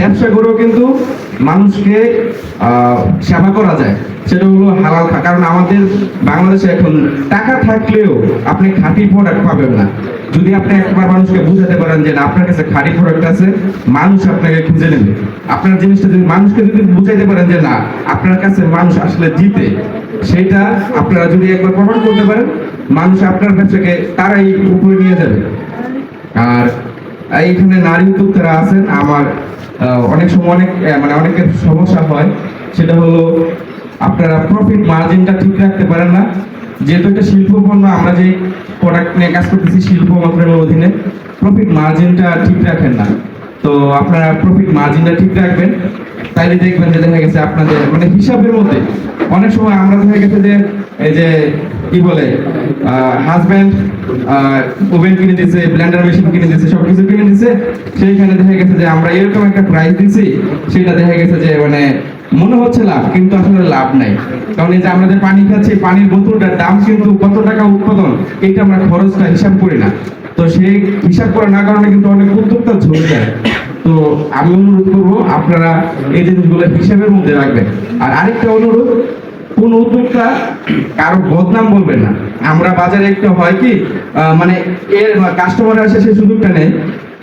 ব্যবসা করেও কিন্তু মানুষকে সেবা করা যায়, সেটা হলো হালাল খা। কারণ আমাদের বাংলাদেশে এখন টাকা থাকলেও আপনি খাঁটি প্রোডাক্ট পাবেন না। যদি আপনি একবার মানুষকে বুঝাতে পারেন যে না, আপনার কাছে খাঁটি প্রোডাক্ট আছে, মানুষ আপনাকে খুঁজে নেবে। আপনার জিনিসটা যদি মানুষকে যদি বুঝাইতে পারেন যে না, আপনার কাছে মানুষ আসলে জিতে, সেটা আপনারা যদি একবার প্রমাণ করতে পারেন, মানুষ আপনার ব্যবসাকে তারাই উপরে নিয়ে যাবে। আর এইখানে নারী উদ্যোক্তারা আছেন, আমার অনেক সময় অনেকের সমস্যা হয়, সেটা হলো আপনারা প্রফিট মার্জিনটা ঠিক রাখতে পারেন না। যেহেতু একটা শিল্প পণ্য, আমরা যে প্রোডাক্ট নিয়ে কাজ করতেছি শিল্প মন্ত্রণালয়ের অধীনে, প্রফিট মার্জিনটা ঠিক রাখেন না। তো আপনারা প্রফিট মার্জিনটা ঠিক রাখবেন, তাইলে দেখবেন যে দেখা গেছে আপনাদের হিসাবের মধ্যে অনেক সময় আমরা দেখা গেছে যে এই যে কি বলে হাজব্যান্ড ওভেন কিনে দিছে, ব্লেন্ডার মেশিন কিনে দিছে, সবকিছু কিনে দিছে, সেইখানে দেখা গেছে যে আমরা এরকম একটা প্রাইস দিছি, সেটা দেখা গেছে যে মনে হচ্ছে লাভ, কিন্তু আসলে লাভ নাই। কারণ এই যে আমরা যে পানি খাচ্ছি, পানির বোতলটার দাম কিন্তু কত টাকা উৎপাদন, এইটা আমরা খরচটা হিসাব করি না। তো সেই হিসাব করা না কারণে কিন্তু অনেক উদ্যোক্তা ঝরে যায়। তো আমি অনুরোধ করবো আপনারা এই জিনিসগুলো হিসাবের মধ্যে রাখবেন। আর আরেকটা অনুরোধ, কোন উদ্যোক্তা কারো বদনাম বলবেন না। আমরা বাজারে একটা হয় কি এর কাস্টমার আসে, সে সুযোগটা নেই,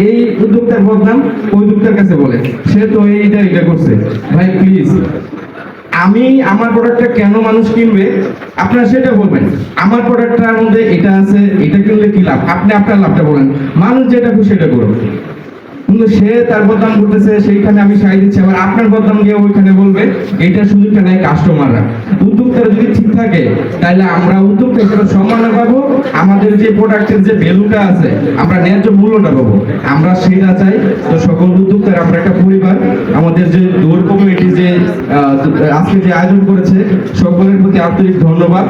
এই উদ্যোক্তার বদনাম ওই উদ্যোক্তার কাছে বলে, সে তো এটা করছে। ভাই প্লিজ, আমি আমার প্রোডাক্টটা কেন মানুষ কিনবে আপনারা সেটা বলবেন। আমার প্রোডাক্টটার মধ্যে এটা আছে, এটা কিনলে কি লাভ, আপনি আপনার লাভটা বলেন, মানুষ যেটা খুশি সেটা করবে। কিন্তু সে তার বদনাম করতেছে, সেইখানে আমি সাই দিচ্ছি, আবার আপনার বদনাম গিয়ে ওইখানে বলবে, এটা সুযোগটা নেয় কাস্টমাররা। উদ্যোক্তারা যদি ঠিক থাকে, তাহলে আমরা উদ্যোক্তা হিসেবে সম্মান পাবো, আমাদের যে প্রোডাক্টের যে ভ্যালুটা আছে, আমরা ন্যায্য মূল্যটা পাবো, আমরা সেটা চাই। তো সকল উদ্যোক্তার আমরা একটা পরিবার, আমাদের যে দৌড় কমিটি যে আজকে যে আয়োজন করেছে, সকলের প্রতি আন্তরিক ধন্যবাদ।